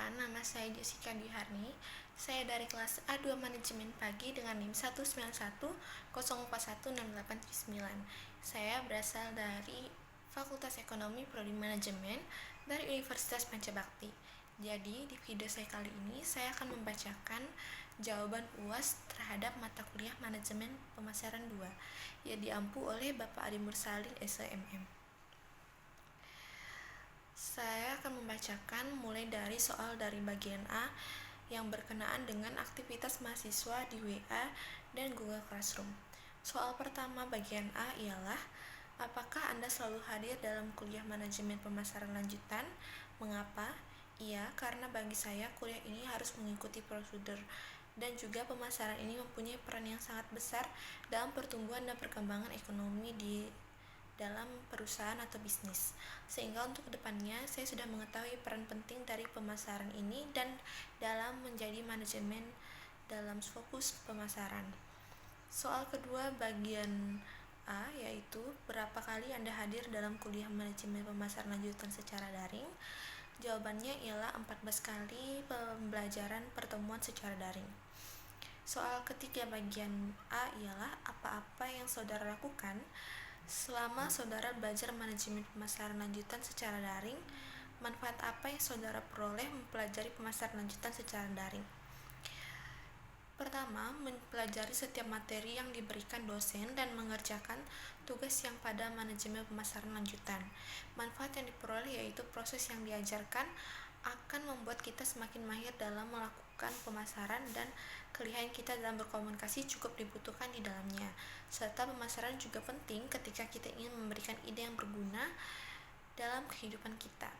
Perkenalkan, nama saya Jessica Diharni. Saya dari kelas A2 Manajemen Pagi dengan NIM 191041689. Saya berasal dari Fakultas Ekonomi Prodi Manajemen dari Universitas Pancabakti. Jadi, di video saya kali ini, saya akan membacakan jawaban UAS terhadap mata kuliah Manajemen Pemasaran 2 yang diampu oleh Bapak Adi Mursalin, SEMM. Saya akan membacakan mulai dari soal dari bagian A yang berkenaan dengan aktivitas mahasiswa di WA dan Google Classroom. Soal pertama bagian A ialah, apakah Anda selalu hadir dalam kuliah manajemen pemasaran lanjutan? Mengapa? Iya, karena bagi saya kuliah ini harus mengikuti prosedur dan juga pemasaran ini mempunyai peran yang sangat besar dalam pertumbuhan dan perkembangan ekonomi di dalam perusahaan atau bisnis. Sehingga untuk kedepannya saya sudah mengetahui peran penting dari pemasaran ini dan dalam menjadi manajemen dalam fokus pemasaran. Soal kedua bagian A yaitu, berapa kali Anda hadir dalam kuliah manajemen pemasaran lanjutan secara daring? Jawabannya ialah 14 kali pembelajaran pertemuan secara daring. Soal ketiga bagian A ialah, apa-apa yang saudara lakukan selama saudara belajar manajemen pemasaran lanjutan secara daring? Manfaat apa yang saudara peroleh mempelajari pemasaran lanjutan secara daring? Pertama, mempelajari setiap materi yang diberikan dosen dan mengerjakan tugas yang pada manajemen pemasaran lanjutan. Manfaat yang diperoleh yaitu proses yang diajarkan akan membuat kita semakin mahir dalam melakukan pemasaran dan keahlian kita dalam berkomunikasi cukup dibutuhkan di dalamnya. Serta pemasaran juga penting ketika kita ingin memberikan ide yang berguna dalam kehidupan kita.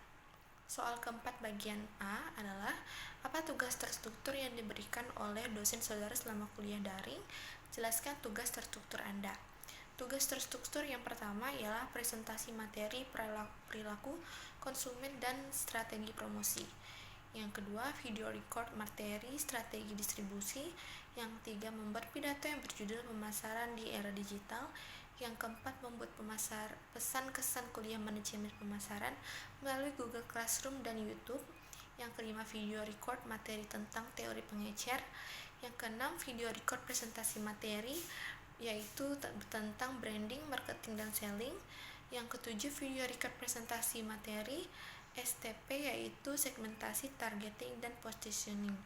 Soal keempat bagian A adalah, apa tugas terstruktur yang diberikan oleh dosen saudara selama kuliah daring? Jelaskan tugas terstruktur Anda. Tugas terstruktur yang pertama ialah presentasi materi, perilaku konsumen, dan strategi promosi. Yang kedua, video record materi, strategi distribusi. Yang ketiga, membuat pidato yang berjudul pemasaran di era digital. Yang keempat, membuat pesan kesan kuliah manajemen pemasaran melalui Google Classroom dan YouTube. Yang kelima, video record materi tentang teori pengecer. Yang keenam, video record presentasi materi, yaitu tentang branding, marketing, dan selling. Yang ketujuh, video record presentasi materi STP, yaitu segmentasi, targeting, dan positioning.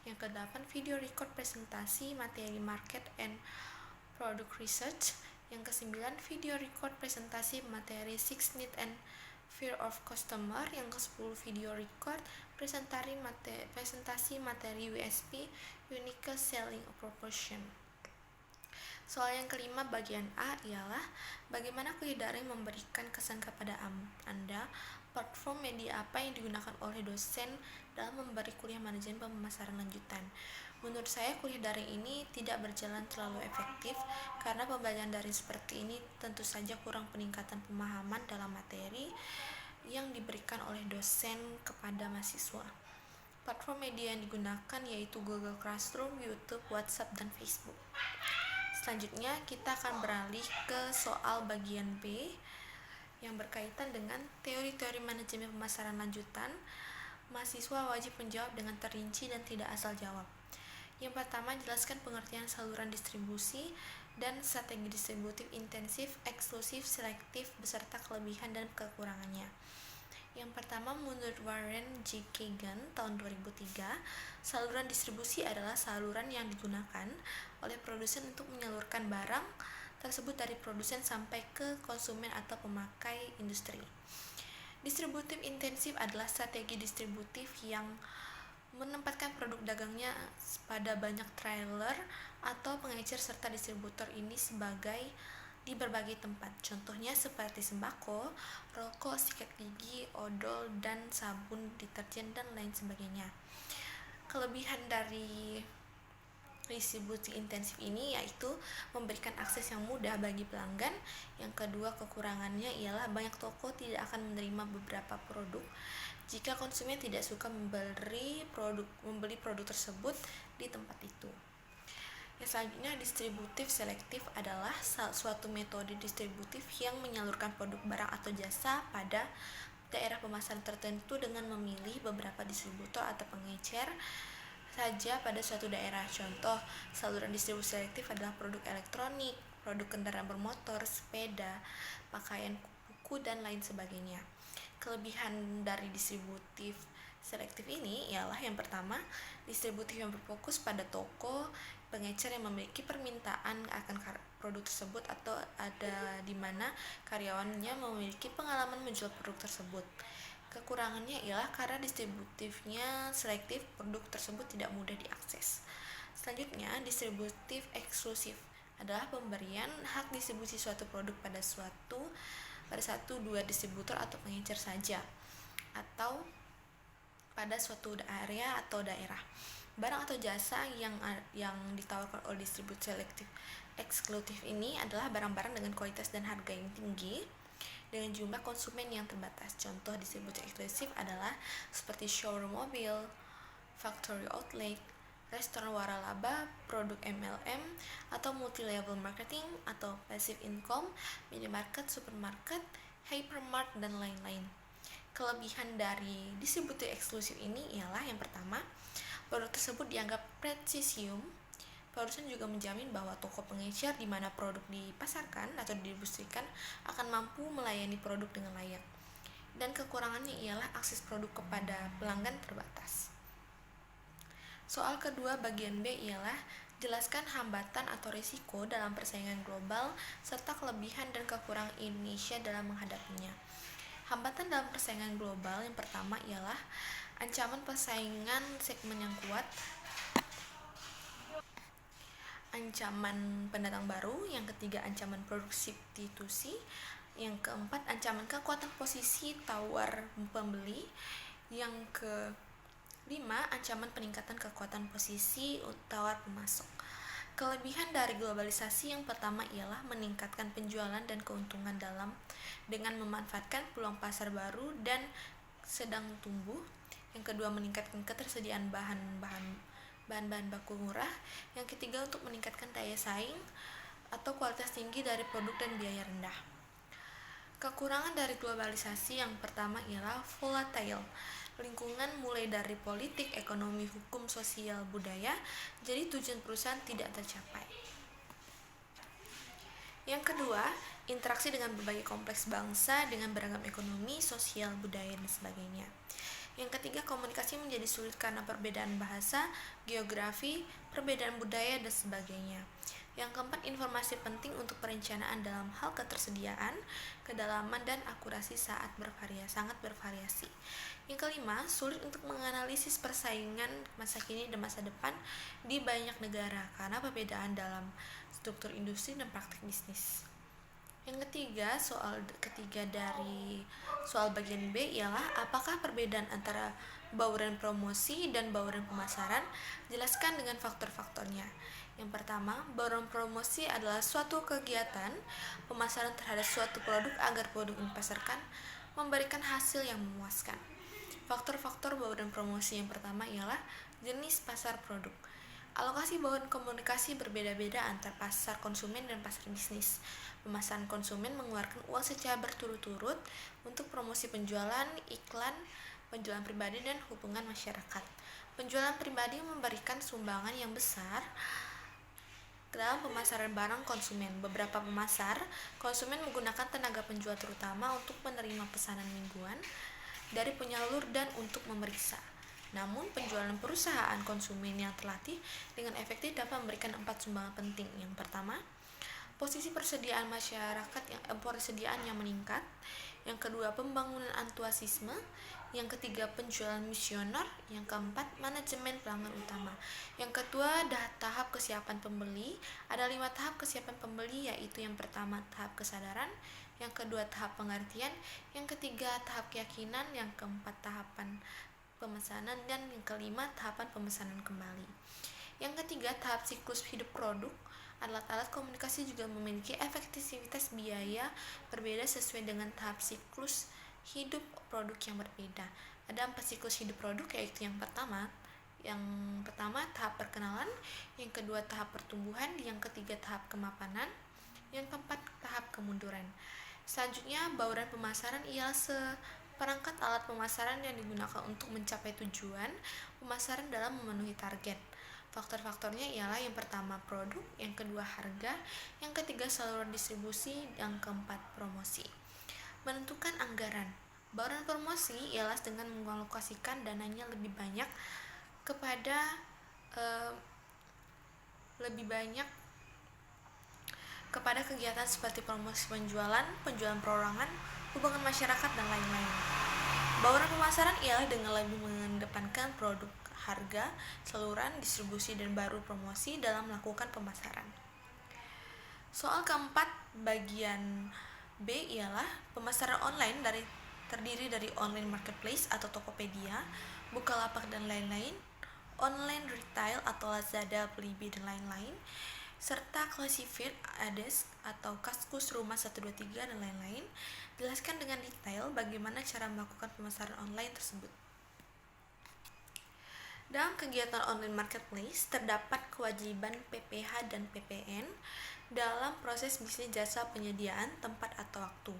Yang kedelapan, video record presentasi materi market and product research. Yang kesembilan, video record presentasi materi six need and fear of customer. Yang kesepuluh, video record presentasi materi USP, unique selling proposition. Soal yang kelima bagian A ialah, bagaimana kuliah daring memberikan kesan kepada Anda? Platform media apa yang digunakan oleh dosen dalam memberi kuliah manajemen pemasaran lanjutan? Menurut saya kuliah daring ini tidak berjalan terlalu efektif karena pembelajaran daring seperti ini tentu saja kurang peningkatan pemahaman dalam materi yang diberikan oleh dosen kepada mahasiswa. Platform media yang digunakan yaitu Google Classroom, YouTube, WhatsApp, dan Facebook. Selanjutnya kita akan beralih ke soal bagian B yang berkaitan dengan teori-teori manajemen pemasaran lanjutan. Mahasiswa wajib menjawab dengan terinci dan tidak asal jawab. Yang pertama, jelaskan pengertian saluran distribusi dan strategi distributif intensif, eksklusif, selektif, beserta kelebihan dan kekurangannya. Yang pertama, menurut Warren G. Kagan tahun 2003, saluran distribusi adalah saluran yang digunakan oleh produsen untuk menyalurkan barang tersebut dari produsen sampai ke konsumen atau pemakai industri. Distributif intensif adalah strategi distributif yang menempatkan produk dagangnya pada banyak trailer atau pengecer serta distributor ini di berbagai tempat. Contohnya seperti sembako, rokok, sikat gigi, odol, dan sabun, deterjen, dan lain sebagainya. Kelebihan dari distribusi intensif ini yaitu memberikan akses yang mudah bagi pelanggan. Yang kedua, kekurangannya ialah banyak toko tidak akan menerima beberapa produk jika konsumen tidak suka membeli produk tersebut di tempat itu. Yang selanjutnya, distributif selektif adalah suatu metode distributif yang menyalurkan produk barang atau jasa pada daerah pemasaran tertentu dengan memilih beberapa distributor atau pengecer saja pada suatu daerah. Contoh, saluran distribusi selektif adalah produk elektronik, produk kendaraan bermotor, sepeda, pakaian, buku, dan lain sebagainya. Kelebihan dari distributif selektif ini ialah yang pertama, distributif yang berfokus pada toko pengecer yang memiliki permintaan akan produk tersebut atau ada di mana karyawannya memiliki pengalaman menjual produk tersebut. Kekurangannya ialah karena distributifnya selektif, produk tersebut tidak mudah diakses. Selanjutnya, distributif eksklusif adalah pemberian hak distribusi suatu produk pada satu dua distributor atau pengecer saja, atau pada suatu area atau daerah. Barang atau jasa yang ditawarkan oleh distribusi selektif eksklusif ini adalah barang-barang dengan kualitas dan harga yang tinggi dengan jumlah konsumen yang terbatas. Contoh distribusi eksklusif adalah seperti showroom mobil, factory outlet, restoran waralaba, produk MLM, atau multi-level marketing atau passive income, minimarket, supermarket, hypermart, dan lain-lain. Kelebihan dari distribusi eksklusif ini ialah yang pertama, produk tersebut dianggap presisium. Produsen juga menjamin bahwa toko pengecer di mana produk dipasarkan atau didistribusikan akan mampu melayani produk dengan layak. Dan kekurangannya ialah akses produk kepada pelanggan terbatas. Soal kedua bagian B ialah jelaskan hambatan atau risiko dalam persaingan global serta kelebihan dan kekurangan Indonesia dalam menghadapinya. Hambatan dalam persaingan global yang pertama ialah ancaman persaingan segmen yang kuat, ancaman pendatang baru, yang ketiga ancaman produk substitusi, yang keempat ancaman kekuatan posisi tawar pembeli, yang kelima ancaman peningkatan kekuatan posisi tawar pemasok. Kelebihan dari globalisasi yang pertama ialah meningkatkan penjualan dan keuntungan dengan memanfaatkan peluang pasar baru dan sedang tumbuh. Yang kedua, meningkatkan ketersediaan bahan-bahan baku murah. Yang ketiga, untuk meningkatkan daya saing atau kualitas tinggi dari produk dan biaya rendah. Kekurangan dari globalisasi yang pertama ialah volatile. Lingkungan mulai dari politik, ekonomi, hukum, sosial, budaya, jadi tujuan perusahaan tidak tercapai. Yang kedua, interaksi dengan berbagai kompleks bangsa dengan beragam ekonomi, sosial, budaya, dan sebagainya. Yang ketiga, komunikasi menjadi sulit karena perbedaan bahasa, geografi, perbedaan budaya, dan sebagainya. Yang keempat, informasi penting untuk perencanaan dalam hal ketersediaan, kedalaman, dan akurasi sangat bervariasi. Yang kelima, sulit untuk menganalisis persaingan masa kini dan masa depan di banyak negara karena perbedaan dalam struktur industri dan praktik bisnis. Yang ketiga, soal ketiga dari soal bagian B ialah apakah perbedaan antara bauran promosi dan bauran pemasaran? Jelaskan dengan faktor-faktornya. Yang pertama, bauran promosi adalah suatu kegiatan pemasaran terhadap suatu produk agar produk yang dipasarkan memberikan hasil yang memuaskan. Faktor-faktor bauran promosi yang pertama ialah jenis pasar produk. Alokasi bauran komunikasi berbeda-beda antar pasar konsumen dan pasar bisnis. Pemasaran konsumen mengeluarkan uang secara berturut-turut untuk promosi penjualan, iklan, penjualan pribadi, dan hubungan masyarakat. Penjualan pribadi memberikan sumbangan yang besar dalam pemasaran barang konsumen. Beberapa pemasar konsumen menggunakan tenaga penjual terutama untuk menerima pesanan mingguan dari penyalur dan untuk memeriksa. Namun, penjualan perusahaan konsumen yang terlatih dengan efektif dapat memberikan 4 sumbangan penting. Yang pertama, posisi persediaan persediaan yang meningkat. Yang kedua, pembangunan antusiasme. Yang ketiga, penjualan misioner. Yang keempat, manajemen pelanggan utama. Yang kedua, tahap kesiapan pembeli. Ada 5 tahap kesiapan pembeli, yaitu yang pertama tahap kesadaran, yang kedua tahap pengertian, yang ketiga tahap keyakinan, yang keempat tahapan pemesanan, dan yang kelima tahapan pemesanan kembali. Yang ketiga, tahap siklus hidup produk. Alat-alat komunikasi juga memiliki efektivitas biaya berbeda sesuai dengan tahap siklus hidup produk yang berbeda. Ada 4 siklus hidup produk, yaitu yang pertama tahap perkenalan, yang kedua tahap pertumbuhan, yang ketiga tahap kemapanan, yang keempat tahap kemunduran. Selanjutnya, bauran pemasaran ialah Perangkat alat pemasaran yang digunakan untuk mencapai tujuan pemasaran dalam memenuhi target. Faktor-faktornya ialah yang pertama produk, yang kedua harga, yang ketiga saluran distribusi, yang keempat promosi. Menentukan anggaran. Bauran promosi ialah dengan mengalokasikan dananya lebih banyak kepada eh, lebih banyak kepada kegiatan seperti promosi penjualan, penjualan perorangan, hubungan masyarakat, dan lain-lain. Bauran pemasaran ialah dengan lebih mengedepankan produk, harga, saluran, distribusi, dan baru promosi dalam melakukan pemasaran. Soal keempat bagian B ialah pemasaran online terdiri dari online marketplace atau Tokopedia, Bukalapak, dan lain-lain, online retail atau Lazada, Blibli, dan lain-lain, serta classified ads atau Kaskus Rumah 123 dan lain-lain. Jelaskan dengan detail bagaimana cara melakukan pemasaran online tersebut. Dalam kegiatan online marketplace terdapat kewajiban PPH dan PPN dalam proses bisnis jasa penyediaan tempat atau waktu,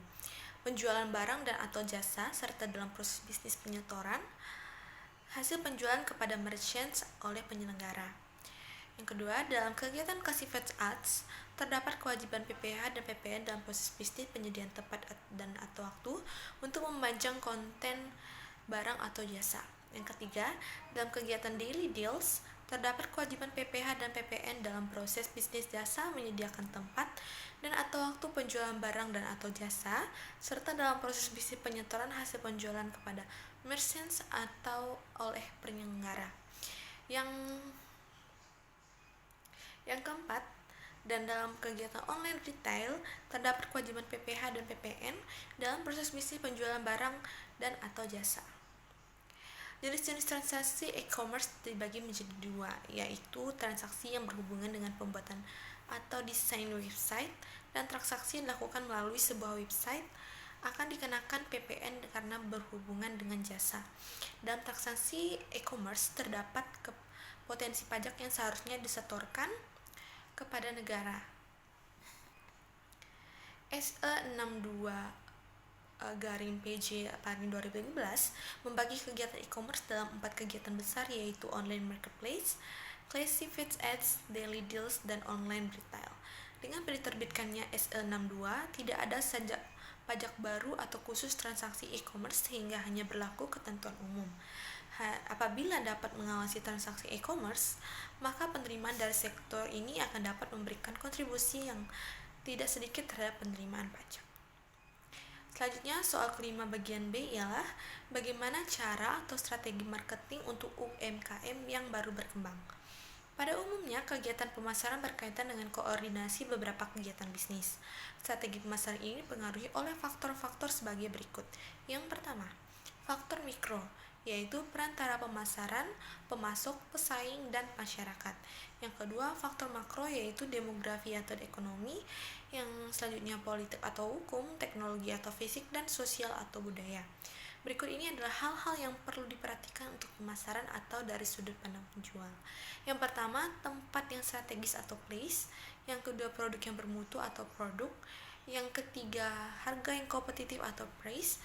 penjualan barang dan atau jasa, serta dalam proses bisnis penyetoran hasil penjualan kepada merchants oleh penyelenggara. Yang kedua, dalam kegiatan classified ads terdapat kewajiban PPH dan PPN dalam proses bisnis penyediaan tempat dan atau waktu untuk memajang konten barang atau jasa. Yang ketiga, dalam kegiatan daily deals terdapat kewajiban PPH dan PPN dalam proses bisnis jasa menyediakan tempat dan atau waktu penjualan barang dan atau jasa, serta dalam proses bisnis penyetoran hasil penjualan kepada merchants atau oleh penyelenggara. Yang keempat, dan dalam kegiatan online retail terdapat kewajiban PPH dan PPN dalam proses bisnis penjualan barang dan atau jasa. Jenis-jenis transaksi e-commerce dibagi menjadi dua, yaitu transaksi yang berhubungan dengan pembuatan atau desain website dan transaksi yang dilakukan melalui sebuah website akan dikenakan PPN karena berhubungan dengan jasa. Dalam transaksi e-commerce terdapat potensi pajak yang seharusnya disetorkan kepada negara. SE 62 garing PJ Parin 2015 membagi kegiatan e-commerce dalam 4 kegiatan besar, yaitu online marketplace, classified ads, daily deals, dan online retail. Dengan diterbitkannya SE 62, tidak ada pajak baru atau khusus transaksi e-commerce sehingga hanya berlaku ketentuan umum. Apabila dapat mengawasi transaksi e-commerce, maka penerimaan dari sektor ini akan dapat memberikan kontribusi yang tidak sedikit terhadap penerimaan pajak. Selanjutnya, soal kelima bagian B ialah bagaimana cara atau strategi marketing untuk UMKM yang baru berkembang. Pada umumnya, kegiatan pemasaran berkaitan dengan koordinasi beberapa kegiatan bisnis. Strategi pemasaran ini dipengaruhi oleh faktor-faktor sebagai berikut. Yang pertama, faktor mikro, yaitu perantara pemasaran, pemasok, pesaing, dan masyarakat. Yang kedua, faktor makro, yaitu demografi atau ekonomi. Yang selanjutnya, politik atau hukum, teknologi atau fisik, dan sosial atau budaya. Berikut ini adalah hal-hal yang perlu diperhatikan untuk pemasaran atau dari sudut pandang penjual. Yang pertama, tempat yang strategis atau place. Yang kedua, produk yang bermutu atau produk. Yang ketiga, harga yang kompetitif atau price.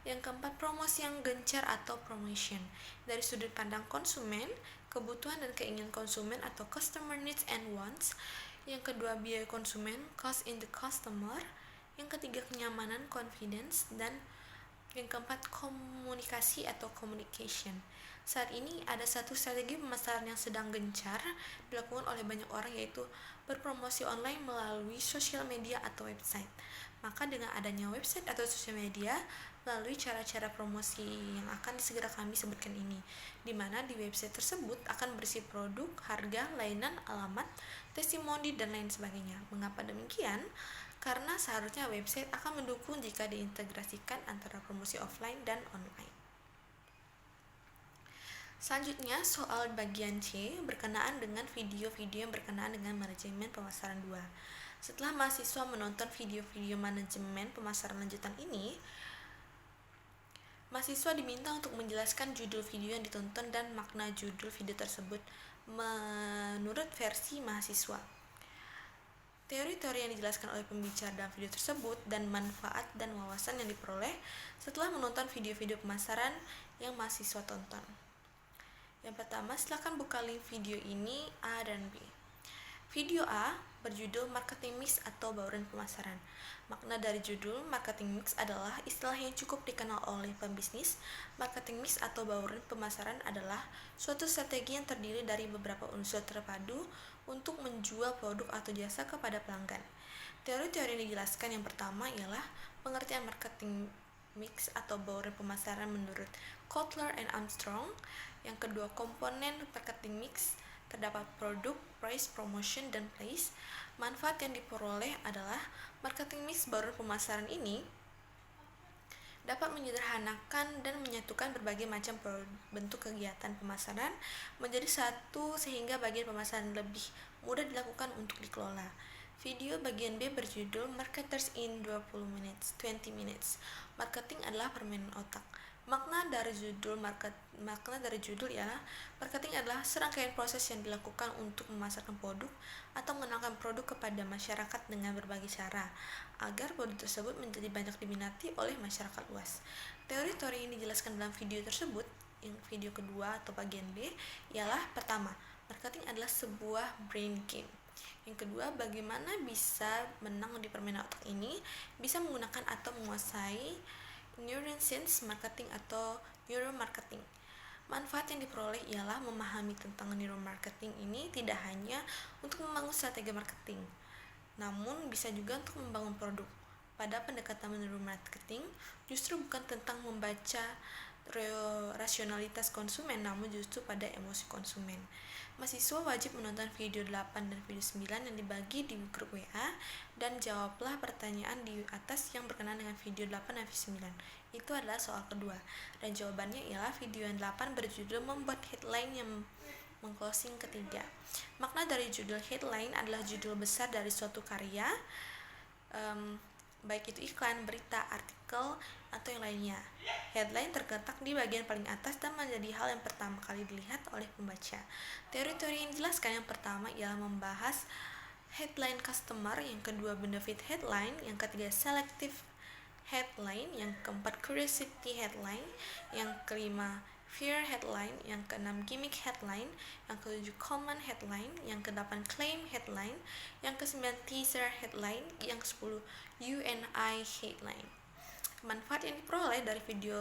Yang keempat, promosi yang gencar atau promotion. Dari sudut pandang konsumen, kebutuhan dan keinginan konsumen atau customer needs and wants. Yang kedua, biaya konsumen, cost in the customer. Yang ketiga, kenyamanan, confidence. Dan yang keempat, komunikasi atau communication. Saat ini ada satu strategi pemasaran yang sedang gencar dilakukan oleh banyak orang, yaitu berpromosi online melalui sosial media atau website. Maka dengan adanya website atau sosial media, melalui cara-cara promosi yang akan segera kami sebutkan ini, di mana di website tersebut akan berisi produk, harga, layanan, alamat, testimoni, dan lain sebagainya. Mengapa demikian? Karena seharusnya website akan mendukung jika diintegrasikan antara promosi offline dan online. Selanjutnya, soal bagian C berkenaan dengan video-video yang berkenaan dengan manajemen pemasaran 2. Setelah mahasiswa menonton video-video manajemen pemasaran lanjutan ini, mahasiswa diminta untuk menjelaskan judul video yang ditonton dan makna judul video tersebut menurut versi mahasiswa. Teori-teori yang dijelaskan oleh pembicara dalam video tersebut dan manfaat dan wawasan yang diperoleh setelah menonton video-video pemasaran yang mahasiswa tonton. Yang pertama, silakan buka link video ini A dan B. Video A berjudul Marketing Mix atau Bauran Pemasaran. Makna dari judul Marketing Mix adalah istilah yang cukup dikenal oleh pembisnis. Marketing Mix atau bauran pemasaran adalah suatu strategi yang terdiri dari beberapa unsur terpadu untuk menjual produk atau jasa kepada pelanggan. Teori-teori yang dijelaskan yang pertama ialah pengertian marketing mix atau bauran pemasaran menurut Kotler and Armstrong. Yang kedua, komponen marketing mix terdapat produk, price, promotion, dan place. Manfaat yang diperoleh adalah marketing mix bauran pemasaran ini dapat menyederhanakan dan menyatukan berbagai macam bentuk kegiatan pemasaran menjadi satu sehingga bagian pemasaran lebih mudah dilakukan untuk dikelola. Video bagian B berjudul Marketers in 20 minutes. Marketing adalah permainan otak. Makna dari judul ialah marketing adalah serangkaian proses yang dilakukan untuk memasarkan produk atau mengenalkan produk kepada masyarakat dengan berbagai cara agar produk tersebut menjadi banyak diminati oleh masyarakat luas. Teori-teori yang dijelaskan dalam video tersebut, yang video kedua atau bagian B, ialah pertama, marketing adalah sebuah brain game. Yang kedua, bagaimana bisa menang di permainan otak ini, bisa menggunakan atau menguasai neuroscience marketing atau neuromarketing. Manfaat yang diperoleh ialah memahami tentang neuromarketing ini tidak hanya untuk membangun strategi marketing, namun bisa juga untuk membangun produk. Pada pendekatan neuromarketing, justru bukan tentang membaca rasionalitas konsumen, namun justru pada emosi konsumen. Mahasiswa wajib menonton video 8 dan video 9 yang dibagi di grup WA dan jawablah pertanyaan di atas yang berkenaan dengan video 8 dan video 9. Itu adalah soal kedua. Dan jawabannya ialah video yang 8 berjudul membuat headline yang mengclosing ketiga. Makna dari judul headline adalah judul besar dari suatu karya, baik itu iklan, berita, artikel, atau yang lainnya. Headline terletak di bagian paling atas dan menjadi hal yang pertama kali dilihat oleh pembaca. Teori-teori yang dijelaskan yang pertama ialah membahas headline customer, yang kedua benefit headline, yang ketiga selective headline, yang keempat curiosity headline, yang kelima fear headline, yang keenam gimmick headline, yang ketujuh common headline, yang kedelapan claim headline, yang kesembilan teaser headline, yang kesepuluh UNI headline. Manfaat yang diperoleh dari video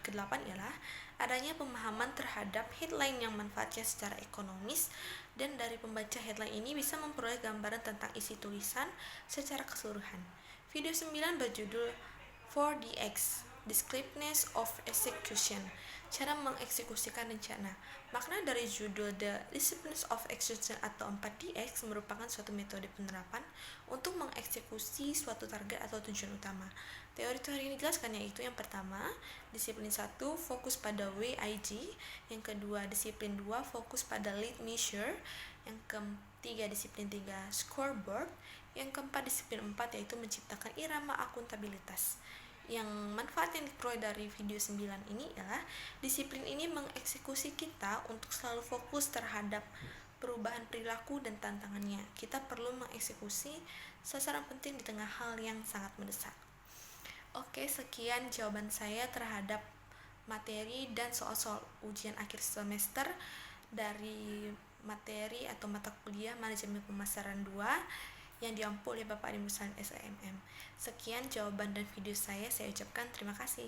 ke-8 ialah adanya pemahaman terhadap headline yang manfaatnya secara ekonomis, dan dari pembaca headline ini bisa memperoleh gambaran tentang isi tulisan secara keseluruhan. Video 9 berjudul 4DX, Descriptiveness of Execution, cara mengeksekusikan rencana. Makna dari judul The Disciplines of Execution atau 4DX merupakan suatu metode penerapan untuk mengeksekusi suatu target atau tujuan utama. Teori-teori yang dijelaskan yaitu yang pertama, disiplin 1 fokus pada WIG, yang kedua disiplin 2 fokus pada lead measure, yang ketiga disiplin 3 scoreboard, yang keempat disiplin 4 yaitu menciptakan irama akuntabilitas. Yang manfaat yang diperoleh dari video 9 ini adalah disiplin ini mengeksekusi kita untuk selalu fokus terhadap perubahan perilaku dan tantangannya. Kita perlu mengeksekusi sasaran penting di tengah hal yang sangat mendesak. Oke, sekian jawaban saya terhadap materi dan soal-soal ujian akhir semester dari materi atau mata kuliah Manajemen Pemasaran 2 yang diampu oleh Bapak Ibu Dosen SNM. Sekian jawaban dan video saya ucapkan terima kasih.